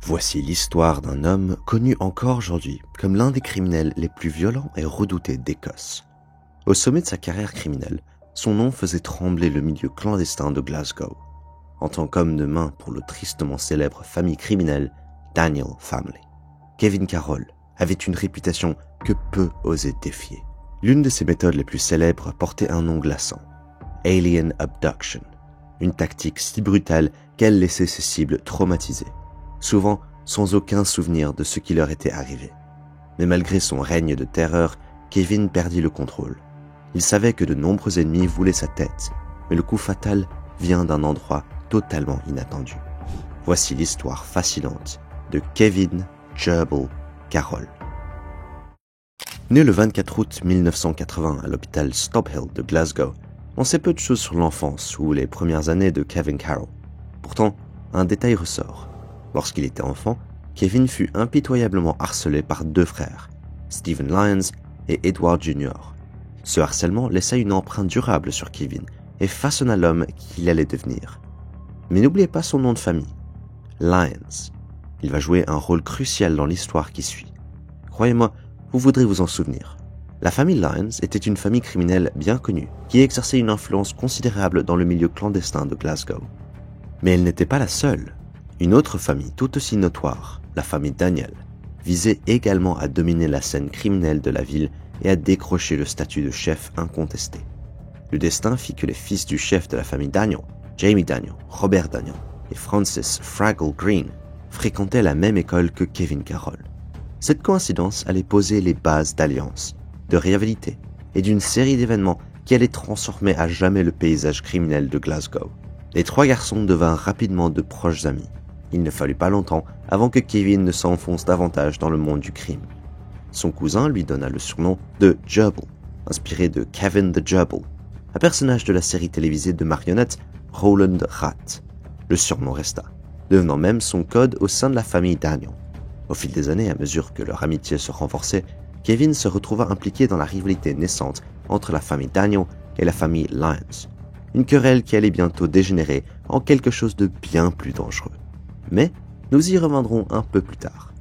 Voici l'histoire d'un homme connu encore aujourd'hui comme l'un des criminels les plus violents et redoutés d'Écosse. Au sommet de sa carrière criminelle, son nom faisait trembler le milieu clandestin de Glasgow. En tant qu'homme de main pour le tristement célèbre famille criminelle Daniel Family, Kevin Carroll avait une réputation que peu osaient défier. L'une de ses méthodes les plus célèbres portait un nom glaçant, Alien Abduction, une tactique si brutale qu'elle laissait ses cibles traumatisées, souvent sans aucun souvenir de ce qui leur était arrivé. Mais malgré son règne de terreur, Kevin perdit le contrôle. Il savait que de nombreux ennemis voulaient sa tête, mais le coup fatal vient d'un endroit totalement inattendu. Voici l'histoire fascinante de Kevin Gerbil Carroll. Né le 24 août 1980 à l'hôpital Stobhill de Glasgow, on sait peu de choses sur l'enfance ou les premières années de Kevin Carroll. Pourtant, un détail ressort. Lorsqu'il était enfant, Kevin fut impitoyablement harcelé par deux frères, Stephen Lyons et Edward Jr. Ce harcèlement laissa une empreinte durable sur Kevin et façonna l'homme qu'il allait devenir. Mais n'oubliez pas son nom de famille, Lyons. Il va jouer un rôle crucial dans l'histoire qui suit. Croyez-moi, vous voudrez vous en souvenir. La famille Lyons était une famille criminelle bien connue qui exerçait une influence considérable dans le milieu clandestin de Glasgow. Mais elle n'était pas la seule. Une autre famille tout aussi notoire, la famille Daniel, visait également à dominer la scène criminelle de la ville et à décrocher le statut de chef incontesté. Le destin fit que les fils du chef de la famille Daniel, Jamie Daniel, Robert Daniel et Francis Fraggle Green, fréquentaient la même école que Kevin Carroll. Cette coïncidence allait poser les bases d'alliance, de rivalité et d'une série d'événements qui allaient transformer à jamais le paysage criminel de Glasgow. Les trois garçons devinrent rapidement de proches amis. Il ne fallut pas longtemps avant que Kevin ne s'enfonce davantage dans le monde du crime. Son cousin lui donna le surnom de Gerbil, inspiré de Kevin the Gerbil, un personnage de la série télévisée de marionnettes Roland Rat. Le surnom resta, devenant même son code au sein de la famille Daniel. Au fil des années, à mesure que leur amitié se renforçait, Kevin se retrouva impliqué dans la rivalité naissante entre la famille Daniel et la famille Lyons. Une querelle qui allait bientôt dégénérer en quelque chose de bien plus dangereux. Mais nous y reviendrons un peu plus tard.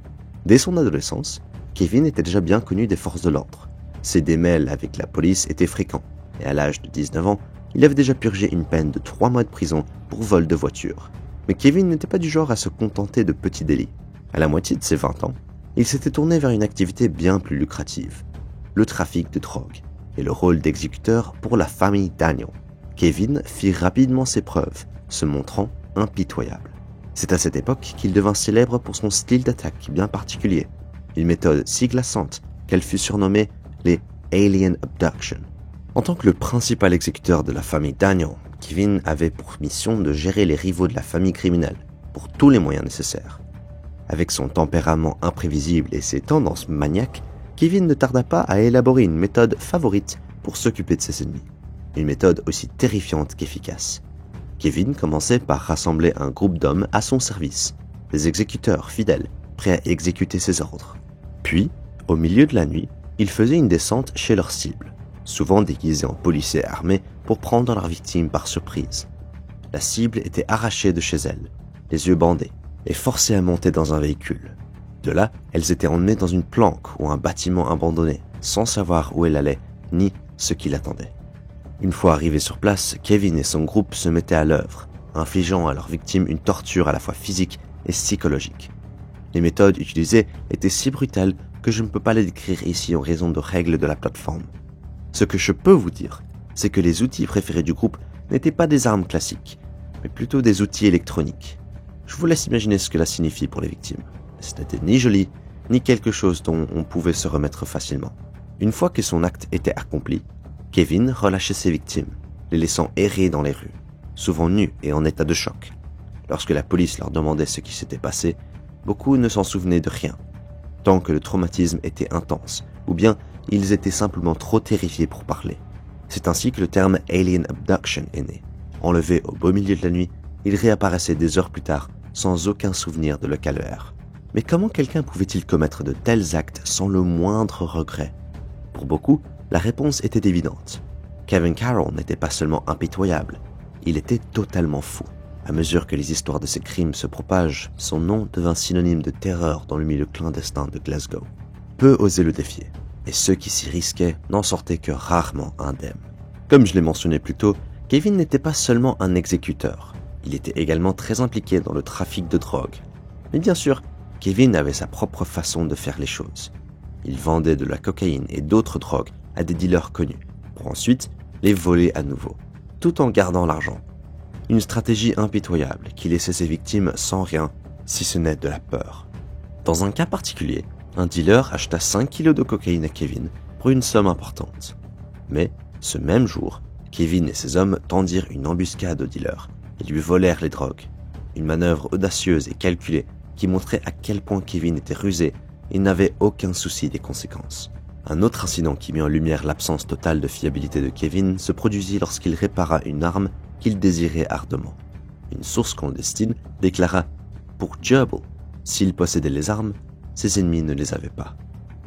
Dès son adolescence, Kevin était déjà bien connu des forces de l'ordre. Ses démêles avec la police étaient fréquents, et à l'âge de 19 ans, il avait déjà purgé une peine de 3 mois de prison pour vol de voiture. Mais Kevin n'était pas du genre à se contenter de petits délits. À la moitié de ses 20 ans, il s'était tourné vers une activité bien plus lucrative, le trafic de drogue et le rôle d'exécuteur pour la famille Daniel. Kevin fit rapidement ses preuves, se montrant impitoyable. C'est à cette époque qu'il devint célèbre pour son style d'attaque bien particulier, une méthode si glaçante qu'elle fut surnommée les Alien Abduction. En tant que le principal exécuteur de la famille Daniel, Kevin avait pour mission de gérer les rivaux de la famille criminelle pour tous les moyens nécessaires. Avec son tempérament imprévisible et ses tendances maniaques, Kevin ne tarda pas à élaborer une méthode favorite pour s'occuper de ses ennemis. Une méthode aussi terrifiante qu'efficace. Kevin commençait par rassembler un groupe d'hommes à son service, des exécuteurs fidèles, prêts à exécuter ses ordres. Puis, au milieu de la nuit, il faisait une descente chez leur cible, souvent déguisés en policiers armés pour prendre leur victime par surprise. La cible était arrachée de chez elle, les yeux bandés, et forcées à monter dans un véhicule. De là, elles étaient emmenées dans une planque ou un bâtiment abandonné, sans savoir où elles allaient, ni ce qui l'attendait. Une fois arrivés sur place, Kevin et son groupe se mettaient à l'œuvre, infligeant à leurs victimes une torture à la fois physique et psychologique. Les méthodes utilisées étaient si brutales que je ne peux pas les décrire ici en raison de règles de la plateforme. Ce que je peux vous dire, c'est que les outils préférés du groupe n'étaient pas des armes classiques, mais plutôt des outils électroniques. Je vous laisse imaginer ce que cela signifie pour les victimes. Ce n'était ni joli, ni quelque chose dont on pouvait se remettre facilement. Une fois que son acte était accompli, Kevin relâchait ses victimes, les laissant errer dans les rues, souvent nus et en état de choc. Lorsque la police leur demandait ce qui s'était passé, beaucoup ne s'en souvenaient de rien, tant que le traumatisme était intense, ou bien ils étaient simplement trop terrifiés pour parler. C'est ainsi que le terme Alien Abduction est né. Enlevé au beau milieu de la nuit, il réapparaissait des heures plus tard, sans aucun souvenir de le calvaire. Mais comment quelqu'un pouvait-il commettre de tels actes sans le moindre regret? Pour beaucoup, la réponse était évidente. Kevin Carroll n'était pas seulement impitoyable, il était totalement fou. À mesure que les histoires de ses crimes se propagent, son nom devint synonyme de terreur dans le milieu clandestin de Glasgow. Peu osaient le défier, et ceux qui s'y risquaient n'en sortaient que rarement indemnes. Comme je l'ai mentionné plus tôt, Kevin n'était pas seulement un exécuteur, il était également très impliqué dans le trafic de drogue. Mais bien sûr, Kevin avait sa propre façon de faire les choses. Il vendait de la cocaïne et d'autres drogues à des dealers connus, pour ensuite les voler à nouveau, tout en gardant l'argent. Une stratégie impitoyable qui laissait ses victimes sans rien, si ce n'est de la peur. Dans un cas particulier, un dealer acheta 5 kilos de cocaïne à Kevin pour une somme importante. Mais, ce même jour, Kevin et ses hommes tendirent une embuscade au dealer et lui volèrent les drogues. Une manœuvre audacieuse et calculée qui montrait à quel point Kevin était rusé et n'avait aucun souci des conséquences. Un autre incident qui mit en lumière l'absence totale de fiabilité de Kevin se produisit lorsqu'il répara une arme qu'il désirait ardemment. Une source clandestine déclara « Pour Gerbil, s'il possédait les armes, ses ennemis ne les avaient pas ».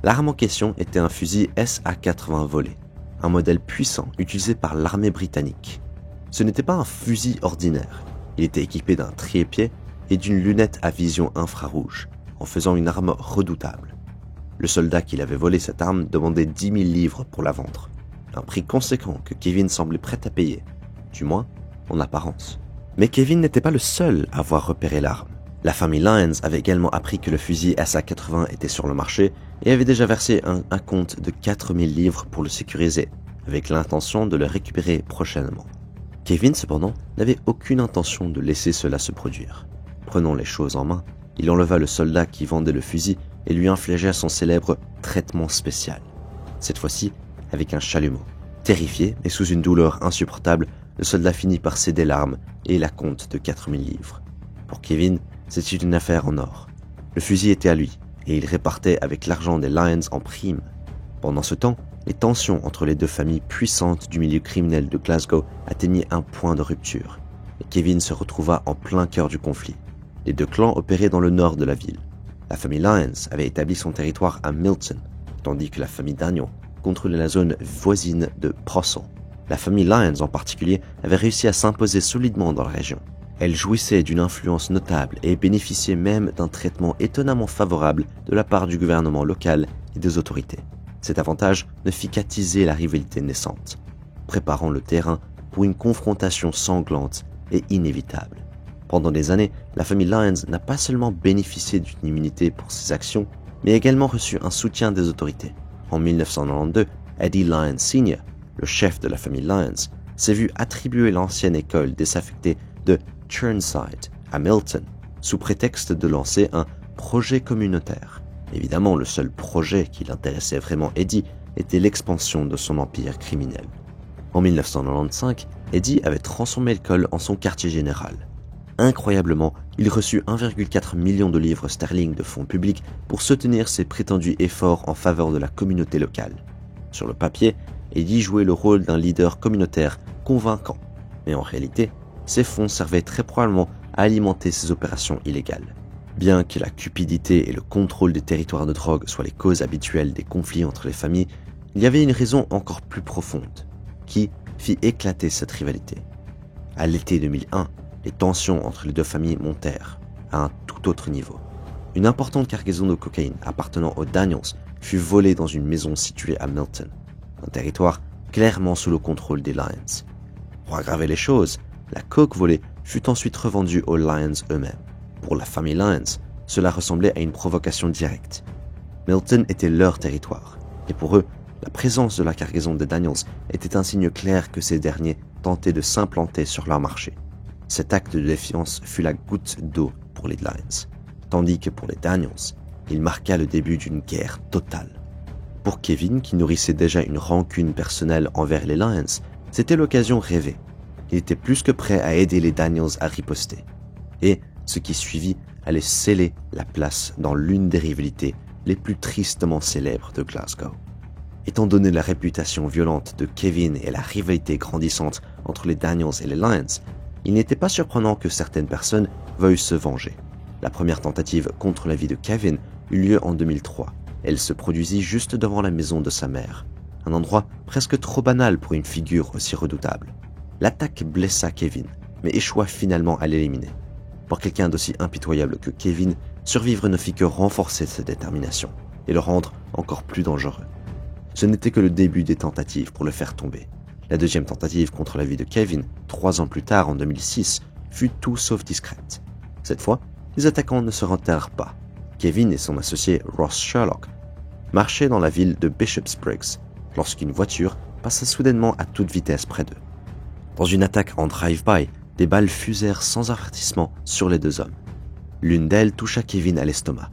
L'arme en question était un fusil SA-80 volé, un modèle puissant utilisé par l'armée britannique. Ce n'était pas un fusil ordinaire, il était équipé d'un trépied et d'une lunette à vision infrarouge, en faisant une arme redoutable. Le soldat qui avait volé cette arme demandait 10 000 livres pour la vendre, un prix conséquent que Kevin semblait prêt à payer, du moins en apparence. Mais Kevin n'était pas le seul à avoir repéré l'arme. La famille Lyons avait également appris que le fusil SA-80 était sur le marché et avait déjà versé un compte de 4 000 livres pour le sécuriser, avec l'intention de le récupérer prochainement. Kevin, cependant, n'avait aucune intention de laisser cela se produire. Prenant les choses en main, il enleva le soldat qui vendait le fusil et lui infligea son célèbre traitement spécial. Cette fois-ci, avec un chalumeau. Terrifié et sous une douleur insupportable, le soldat finit par céder l'arme et la compte de 4 000 livres. Pour Kevin, c'était une affaire en or. Le fusil était à lui et il répartait avec l'argent des Lyons en prime. Pendant ce temps, les tensions entre les deux familles puissantes du milieu criminel de Glasgow atteignaient un point de rupture. Et Kevin se retrouva en plein cœur du conflit. Les deux clans opéraient dans le nord de la ville. La famille Lyons avait établi son territoire à Milton, tandis que la famille Daniel contrôlait la zone voisine de Prosson. La famille Lyons en particulier avait réussi à s'imposer solidement dans la région. Elle jouissait d'une influence notable et bénéficiait même d'un traitement étonnamment favorable de la part du gouvernement local et des autorités. Cet avantage ne fit qu'attiser la rivalité naissante, préparant le terrain pour une confrontation sanglante et inévitable. Pendant des années, la famille Lyons n'a pas seulement bénéficié d'une immunité pour ses actions, mais également reçu un soutien des autorités. En 1992, Eddie Lyons Sr., le chef de la famille Lyons, s'est vu attribuer l'ancienne école désaffectée de Churnside à Milton, sous prétexte de lancer un projet communautaire. Évidemment, le seul projet qui l'intéressait vraiment Eddie était l'expansion de son empire criminel. En 1995, Eddie avait transformé l'école en son quartier général. Incroyablement, il reçut 1,4 million de livres sterling de fonds publics pour soutenir ses prétendus efforts en faveur de la communauté locale. Sur le papier, Eddie jouait le rôle d'un leader communautaire convaincant, mais en réalité, ces fonds servaient très probablement à alimenter ses opérations illégales. Bien que la cupidité et le contrôle des territoires de drogue soient les causes habituelles des conflits entre les familles, il y avait une raison encore plus profonde, qui fit éclater cette rivalité. À l'été 2001, les tensions entre les deux familles montèrent à un tout autre niveau. Une importante cargaison de cocaïne appartenant aux Daniels fut volée dans une maison située à Milton, un territoire clairement sous le contrôle des Lyons. Pour aggraver les choses, la coke volée fut ensuite revendue aux Lyons eux-mêmes. Pour la famille Lyons, cela ressemblait à une provocation directe. Milton était leur territoire, et pour eux, la présence de la cargaison des Daniels était un signe clair que ces derniers tentaient de s'implanter sur leur marché. Cet acte de défiance fut la goutte d'eau pour les Lyons, tandis que pour les Daniels, il marqua le début d'une guerre totale. Pour Kevin, qui nourrissait déjà une rancune personnelle envers les Lyons, c'était l'occasion rêvée. Il était plus que prêt à aider les Daniels à riposter. Et ce qui suivit allait sceller la place dans l'une des rivalités les plus tristement célèbres de Glasgow. Étant donné la réputation violente de Kevin et la rivalité grandissante entre les Daniels et les Lyons, il n'était pas surprenant que certaines personnes veuillent se venger. La première tentative contre la vie de Kevin eut lieu en 2003. Elle se produisit juste devant la maison de sa mère, un endroit presque trop banal pour une figure aussi redoutable. L'attaque blessa Kevin, mais échoua finalement à l'éliminer. Pour quelqu'un d'aussi impitoyable que Kevin, survivre ne fit que renforcer sa détermination et le rendre encore plus dangereux. Ce n'était que le début des tentatives pour le faire tomber. La deuxième tentative contre la vie de Kevin, 3 ans plus tard en 2006, fut tout sauf discrète. Cette fois, les attaquants ne se retirèrent pas. Kevin et son associé Ross Sherlock marchaient dans la ville de Bishopsbriggs lorsqu'une voiture passa soudainement à toute vitesse près d'eux. Dans une attaque en drive-by, des balles fusèrent sans avertissement sur les 2 hommes. L'une d'elles toucha Kevin à l'estomac.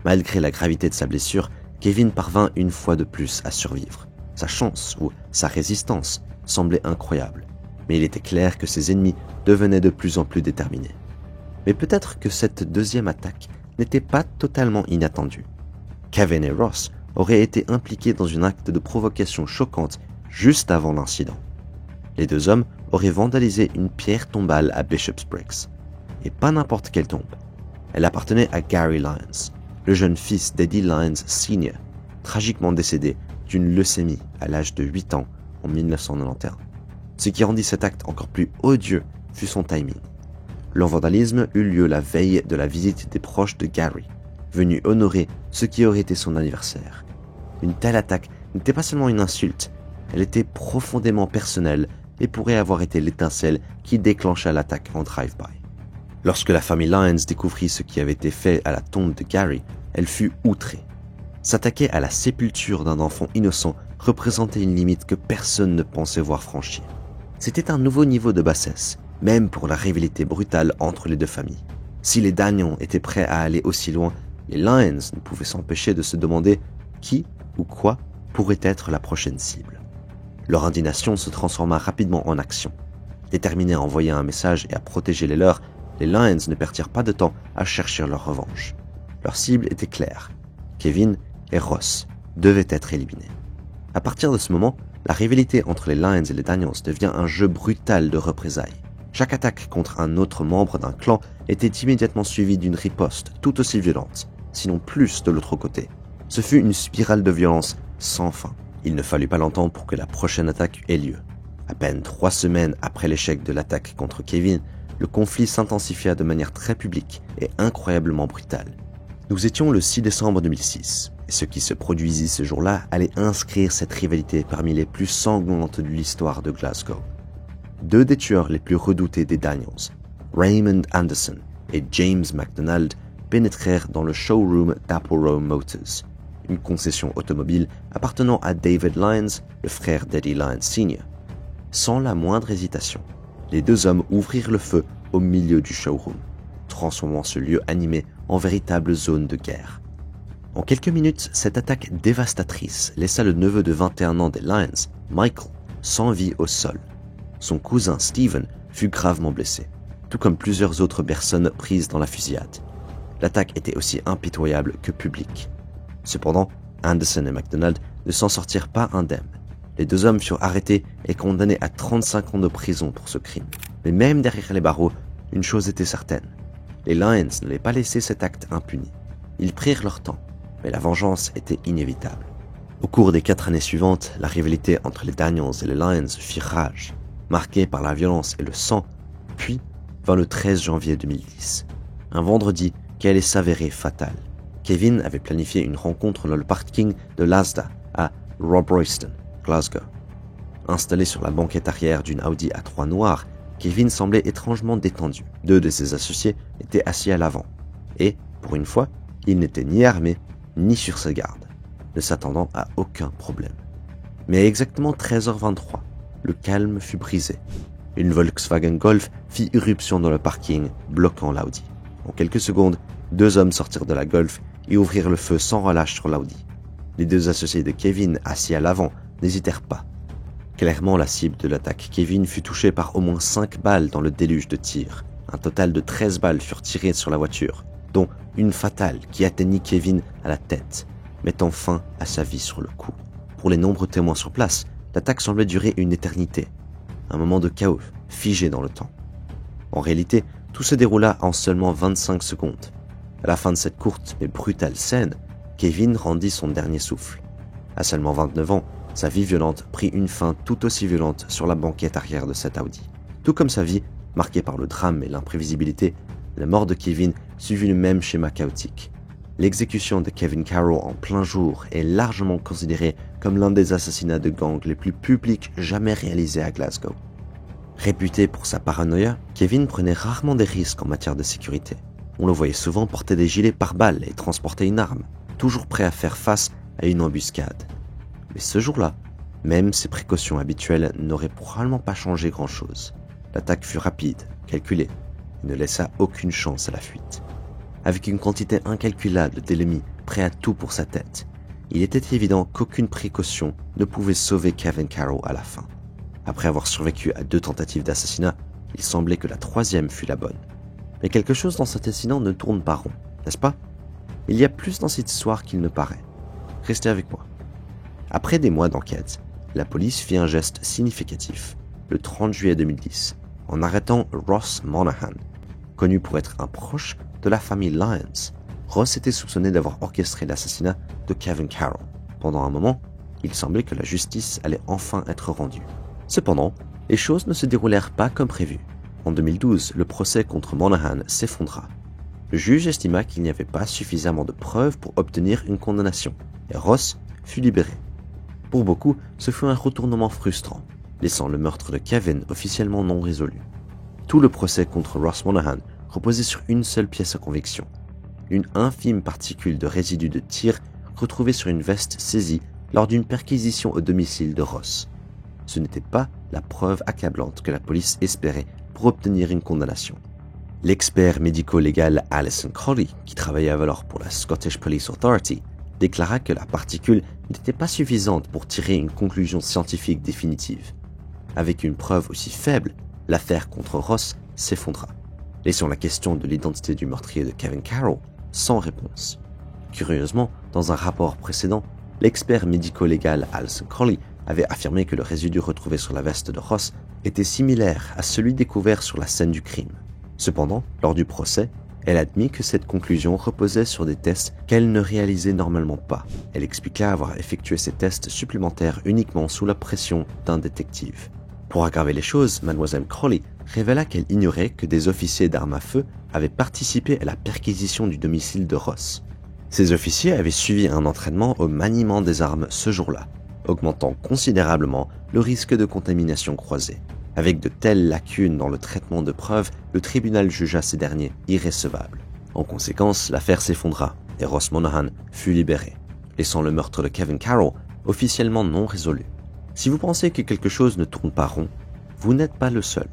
Malgré la gravité de sa blessure, Kevin parvint une fois de plus à survivre. Sa chance, ou sa résistance, semblait incroyable, mais il était clair que ses ennemis devenaient de plus en plus déterminés. Mais peut-être que cette deuxième attaque n'était pas totalement inattendue. Kevin et Ross auraient été impliqués dans un acte de provocation choquante juste avant l'incident. Les 2 hommes auraient vandalisé une pierre tombale à Bishopsbriggs. Et pas n'importe quelle tombe. Elle appartenait à Gary Lyons, le jeune fils d'Eddie Lyons Sr., tragiquement décédé d'une leucémie à l'âge de 8 ans en 1991. Ce qui rendit cet acte encore plus odieux fut son timing. Le vandalisme eut lieu la veille de la visite des proches de Gary, venus honorer ce qui aurait été son anniversaire. Une telle attaque n'était pas seulement une insulte, elle était profondément personnelle et pourrait avoir été l'étincelle qui déclencha l'attaque en drive-by. Lorsque la famille Lyons découvrit ce qui avait été fait à la tombe de Gary, elle fut outrée. S'attaquer à la sépulture d'un enfant innocent représentait une limite que personne ne pensait voir franchir. C'était un nouveau niveau de bassesse, même pour la rivalité brutale entre les 2 familles. Si les Danions étaient prêts à aller aussi loin, les Lyons ne pouvaient s'empêcher de se demander qui ou quoi pourrait être la prochaine cible. Leur indignation se transforma rapidement en action. Déterminés à envoyer un message et à protéger les leurs, les Lyons ne perdirent pas de temps à chercher leur revanche. Leur cible était claire. Kevin et Ross devaient être éliminés. À partir de ce moment, la rivalité entre les Lyons et les Daniels devient un jeu brutal de représailles. Chaque attaque contre un autre membre d'un clan était immédiatement suivie d'une riposte tout aussi violente, sinon plus de l'autre côté. Ce fut une spirale de violence sans fin. Il ne fallut pas longtemps pour que la prochaine attaque ait lieu. À peine 3 semaines après l'échec de l'attaque contre Kevin, le conflit s'intensifia de manière très publique et incroyablement brutale. Nous étions le 6 décembre 2006, et ce qui se produisit ce jour-là allait inscrire cette rivalité parmi les plus sanglantes de l'histoire de Glasgow. 2 des tueurs les plus redoutés des Daniels, Raymond Anderson et James MacDonald, pénétrèrent dans le showroom d'Apple Motors, une concession automobile appartenant à David Lyons, le frère d'Eddie Lyons Sr. Sans la moindre hésitation, les 2 hommes ouvrirent le feu au milieu du showroom, transformant ce lieu animé en véritable zone de guerre. En quelques minutes, cette attaque dévastatrice laissa le neveu de 21 ans des Lyons, Michael, sans vie au sol. Son cousin Stephen fut gravement blessé, tout comme plusieurs autres personnes prises dans la fusillade. L'attaque était aussi impitoyable que publique. Cependant, Anderson et MacDonald ne s'en sortirent pas indemnes. Les 2 hommes furent arrêtés et condamnés à 35 ans de prison pour ce crime. Mais même derrière les barreaux, une chose était certaine. Les Lyons n'allaient pas laisser cet acte impuni. Ils prirent leur temps, mais la vengeance était inévitable. Au cours des 4 années suivantes, la rivalité entre les Daniels et les Lyons fit rage, marquée par la violence et le sang, puis vint le 13 janvier 2010, un vendredi qui allait s'avérer fatal. Kevin avait planifié une rencontre dans le parking de l'Asda à Rob-Royston, Glasgow. Installé sur la banquette arrière d'une Audi A3 noire, Kevin semblait étrangement détendu. 2 de ses associés étaient assis à l'avant, et, pour une fois, il n'était ni armé, ni sur ses gardes, ne s'attendant à aucun problème. Mais à exactement 13h23, le calme fut brisé. Une Volkswagen Golf fit irruption dans le parking, bloquant l'Audi. En quelques secondes, 2 hommes sortirent de la Golf et ouvrirent le feu sans relâche sur l'Audi. Les 2 associés de Kevin, assis à l'avant, n'hésitèrent pas. Clairement, la cible de l'attaque, Kevin fut touché par au moins 5 balles dans le déluge de tirs. Un total de 13 balles furent tirées sur la voiture, dont une fatale qui atteignit Kevin à la tête, mettant fin à sa vie sur le coup. Pour les nombreux témoins sur place, l'attaque semblait durer une éternité, un moment de chaos figé dans le temps. En réalité, tout se déroula en seulement 25 secondes. À la fin de cette courte mais brutale scène, Kevin rendit son dernier souffle. À seulement 29 ans, sa vie violente prit une fin tout aussi violente sur la banquette arrière de cette Audi. Tout comme sa vie, Marquée par le drame et l'imprévisibilité, la mort de Kevin suivit le même schéma chaotique. L'exécution de Kevin Carroll en plein jour est largement considérée comme l'un des assassinats de gang les plus publics jamais réalisés à Glasgow. Réputé pour sa paranoïa, Kevin prenait rarement des risques en matière de sécurité. On le voyait souvent porter des gilets pare-balles et transporter une arme, toujours prêt à faire face à une embuscade. Mais ce jour-là, même ses précautions habituelles n'auraient probablement pas changé grand-chose. L'attaque fut rapide, calculée, et ne laissa aucune chance à la fuite. Avec une quantité incalculable d'ennemis prêts à tout pour sa tête, il était évident qu'aucune précaution ne pouvait sauver Kevin Carroll à la fin. Après avoir survécu à 2 tentatives d'assassinat, il semblait que la 3e fût la bonne. Mais quelque chose dans cet incident ne tourne pas rond, n'est-ce pas? Il y a plus dans cette histoire qu'il ne paraît. Restez avec moi. Après des mois d'enquête, la police fit un geste significatif, le 30 juillet 2010, en arrêtant Ross Monaghan. Connu pour être un proche de la famille Lyons, Ross était soupçonné d'avoir orchestré l'assassinat de Kevin Carroll. Pendant un moment, il semblait que la justice allait enfin être rendue. Cependant, les choses ne se déroulèrent pas comme prévu. En 2012, le procès contre Monaghan s'effondra. Le juge estima qu'il n'y avait pas suffisamment de preuves pour obtenir une condamnation, et Ross fut libéré. Pour beaucoup, ce fut un retournement frustrant, laissant le meurtre de Kevin officiellement non résolu. Tout le procès contre Ross Monaghan reposait sur une seule pièce à conviction, une infime particule de résidus de tir retrouvée sur une veste saisie lors d'une perquisition au domicile de Ross. Ce n'était pas la preuve accablante que la police espérait pour obtenir une condamnation. L'expert médico-légal Alison Crowley, qui travaillait alors pour la Scottish Police Authority, déclara que la particule n'était pas suffisante pour tirer une conclusion scientifique définitive. Avec une preuve aussi faible, l'affaire contre Ross s'effondra, laissant la question de l'identité du meurtrier de Kevin Carroll sans réponse. Curieusement, dans un rapport précédent, l'expert médico-légal Alison Crowley avait affirmé que le résidu retrouvé sur la veste de Ross était similaire à celui découvert sur la scène du crime. Cependant, lors du procès, elle admit que cette conclusion reposait sur des tests qu'elle ne réalisait normalement pas. Elle expliqua avoir effectué ces tests supplémentaires uniquement sous la pression d'un détective. Pour aggraver les choses, Mademoiselle Crowley révéla qu'elle ignorait que des officiers d'armes à feu avaient participé à la perquisition du domicile de Ross. Ces officiers avaient suivi un entraînement au maniement des armes ce jour-là, augmentant considérablement le risque de contamination croisée. Avec de telles lacunes dans le traitement de preuves, le tribunal jugea ces derniers irrécevables. En conséquence, l'affaire s'effondra et Ross Monaghan fut libéré, laissant le meurtre de Kevin Carroll officiellement non résolu. Si vous pensez que quelque chose ne tourne pas rond, vous n'êtes pas le seul.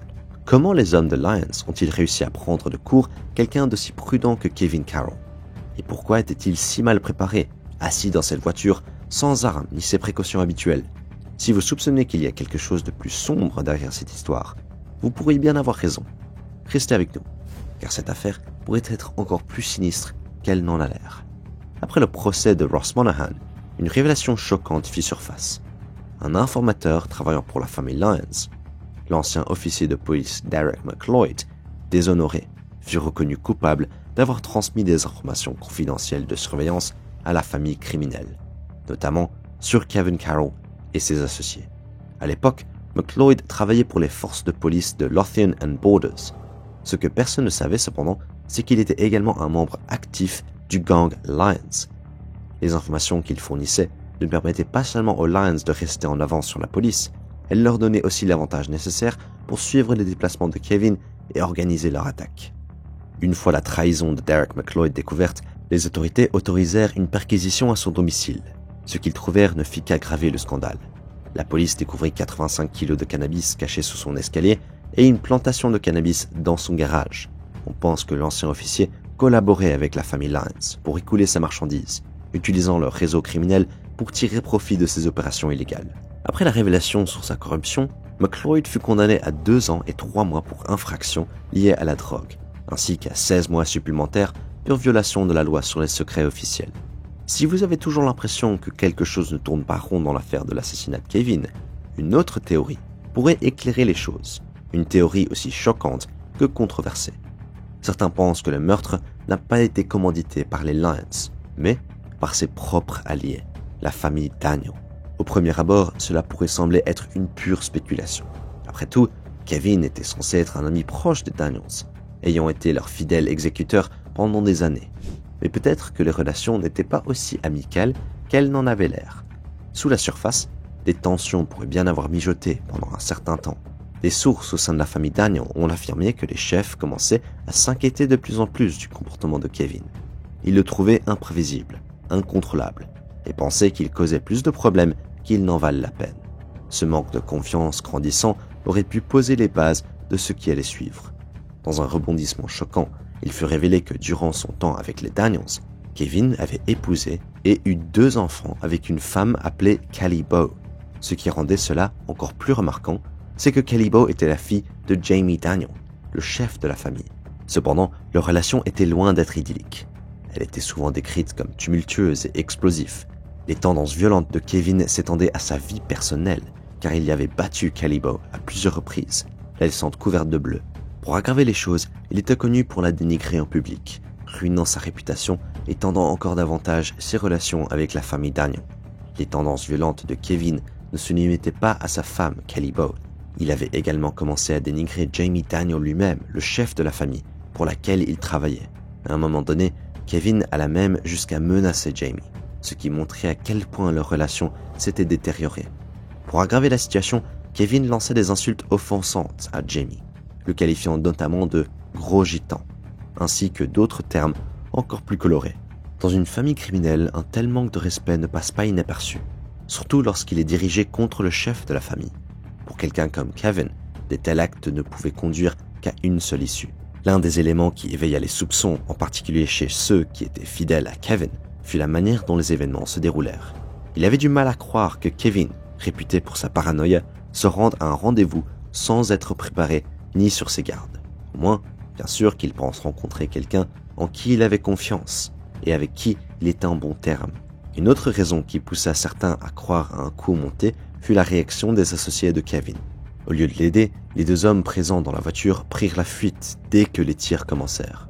Comment les hommes de Lyons ont-ils réussi à prendre de court quelqu'un d'aussi prudent que Kevin Carroll? Et pourquoi était-il si mal préparé, assis dans cette voiture, sans armes ni ses précautions habituelles? Si vous soupçonnez qu'il y a quelque chose de plus sombre derrière cette histoire, vous pourriez bien avoir raison. Restez avec nous, car cette affaire pourrait être encore plus sinistre qu'elle n'en a l'air. Après le procès de Ross Monaghan, une révélation choquante fit surface. Un informateur travaillant pour la famille Lyons, l'ancien officier de police Derek McLeod, déshonoré, fut reconnu coupable d'avoir transmis des informations confidentielles de surveillance à la famille criminelle, notamment sur Kevin Carroll et ses associés. À l'époque, McLeod travaillait pour les forces de police de Lothian and Borders. Ce que personne ne savait cependant, c'est qu'il était également un membre actif du gang Lyons. Les informations qu'il fournissait ne permettaient pas seulement aux Lyons de rester en avance sur la police, elles leur donnaient aussi l'avantage nécessaire pour suivre les déplacements de Kevin et organiser leur attaque. Une fois la trahison de Derek McLeod découverte, les autorités autorisèrent une perquisition à son domicile. Ce qu'ils trouvèrent ne fit qu'aggraver le scandale. La police découvrit 85 kilos de cannabis cachés sous son escalier et une plantation de cannabis dans son garage. On pense que l'ancien officier collaborait avec la famille Lyons pour écouler sa marchandise, utilisant leur réseau criminel pour tirer profit de ses opérations illégales. Après la révélation sur sa corruption, McLeod fut condamné à 2 ans et 3 mois pour infraction liée à la drogue, ainsi qu'à 16 mois supplémentaires pour violation de la loi sur les secrets officiels. Si vous avez toujours l'impression que quelque chose ne tourne pas rond dans l'affaire de l'assassinat de Kevin, une autre théorie pourrait éclairer les choses, une théorie aussi choquante que controversée. Certains pensent que le meurtre n'a pas été commandité par les Lyons, mais par ses propres alliés, la famille Daniel. Au premier abord, cela pourrait sembler être une pure spéculation. Après tout, Kevin était censé être un ami proche des Daniels, ayant été leur fidèle exécuteur pendant des années. Mais peut-être que les relations n'étaient pas aussi amicales qu'elles n'en avaient l'air. Sous la surface, des tensions pourraient bien avoir mijoté pendant un certain temps. Des sources au sein de la famille Daniel ont affirmé que les chefs commençaient à s'inquiéter de plus en plus du comportement de Kevin. Ils le trouvaient imprévisible, incontrôlable, et pensaient qu'il causait plus de problèmes qu'il n'en valent la peine. Ce manque de confiance grandissant aurait pu poser les bases de ce qui allait suivre. Dans un rebondissement choquant, il fut révélé que durant son temps avec les Daniels, Kevin avait épousé et eu 2 enfants avec une femme appelée Callie Bowe. Ce qui rendait cela encore plus remarquant, c'est que Callie Bowe était la fille de Jamie Daniel, le chef de la famille. Cependant, leur relation était loin d'être idyllique. Elle était souvent décrite comme tumultueuse et explosive. Les tendances violentes de Kevin s'étendaient à sa vie personnelle, car il y avait battu Callie Bowe à plusieurs reprises, la laissant couverte de bleu. Pour aggraver les choses, il était connu pour la dénigrer en public, ruinant sa réputation et tendant encore davantage ses relations avec la famille Daniel. Les tendances violentes de Kevin ne se limitaient pas à sa femme, Callie Bowe. Il avait également commencé à dénigrer Jamie Daniel lui-même, le chef de la famille, pour laquelle il travaillait. À un moment donné, Kevin alla même jusqu'à menacer Jamie, ce qui montrait à quel point leur relation s'était détériorée. Pour aggraver la situation, Kevin lançait des insultes offensantes à Jamie, le qualifiant notamment de « gros gitan », ainsi que d'autres termes encore plus colorés. Dans une famille criminelle, un tel manque de respect ne passe pas inaperçu, surtout lorsqu'il est dirigé contre le chef de la famille. Pour quelqu'un comme Kevin, des tels actes ne pouvaient conduire qu'à une seule issue. L'un des éléments qui éveilla les soupçons, en particulier chez ceux qui étaient fidèles à Kevin, fut la manière dont les événements se déroulèrent. Il avait du mal à croire que Kevin, réputé pour sa paranoïa, se rende à un rendez-vous sans être préparé ni sur ses gardes. Au moins, bien sûr qu'il pense rencontrer quelqu'un en qui il avait confiance et avec qui il était en bon terme. Une autre raison qui poussa certains à croire à un coup monté fut la réaction des associés de Kevin. Au lieu de l'aider, les 2 hommes présents dans la voiture prirent la fuite dès que les tirs commencèrent.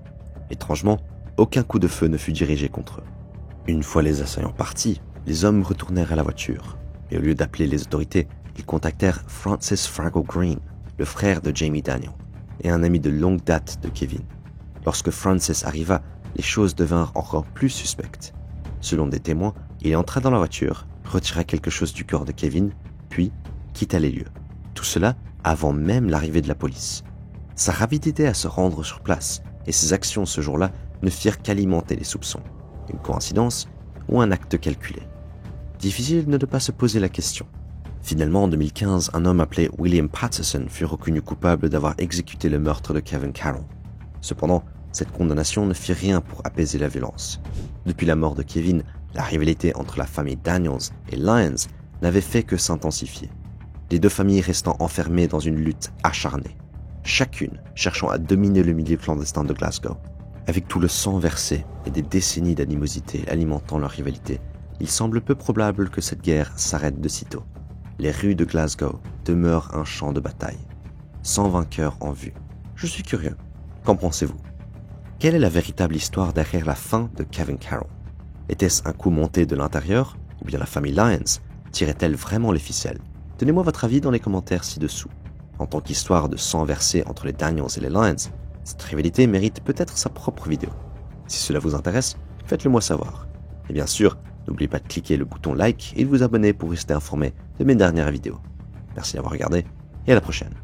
Étrangement, aucun coup de feu ne fut dirigé contre eux. Une fois les assaillants partis, les hommes retournèrent à la voiture, et au lieu d'appeler les autorités, ils contactèrent Francis Fargo Green, le frère de Jamie Daniel, et un ami de longue date de Kevin. Lorsque Francis arriva, les choses devinrent encore plus suspectes. Selon des témoins, il entra dans la voiture, retira quelque chose du corps de Kevin, puis quitta les lieux. Tout cela avant même l'arrivée de la police. Sa rapidité à se rendre sur place et ses actions ce jour-là ne firent qu'alimenter les soupçons. Une coïncidence ou un acte calculé? Difficile de ne pas se poser la question. Finalement, en 2015, un homme appelé William Patterson fut reconnu coupable d'avoir exécuté le meurtre de Kevin Carroll. Cependant, cette condamnation ne fit rien pour apaiser la violence. Depuis la mort de Kevin, la rivalité entre la famille Daniels et Lyons n'avait fait que s'intensifier. Les 2 familles restant enfermées dans une lutte acharnée, chacune cherchant à dominer le milieu clandestin de Glasgow. Avec tout le sang versé et des décennies d'animosité alimentant leur rivalité, il semble peu probable que cette guerre s'arrête de sitôt. Les rues de Glasgow demeurent un champ de bataille, sans vainqueur en vue. Je suis curieux, qu'en pensez-vous? Quelle est la véritable histoire derrière la fin de Kevin Carroll? Était-ce un coup monté de l'intérieur, ou bien la famille Lyons tirait-elle vraiment les ficelles? Donnez-moi votre avis dans les commentaires ci-dessous. En tant qu'histoire de sang versé entre les Daniels et les Lyons, cette rivalité mérite peut-être sa propre vidéo. Si cela vous intéresse, faites-le moi savoir. Et bien sûr, n'oubliez pas de cliquer le bouton like et de vous abonner pour rester informé de mes dernières vidéos. Merci d'avoir regardé et à la prochaine.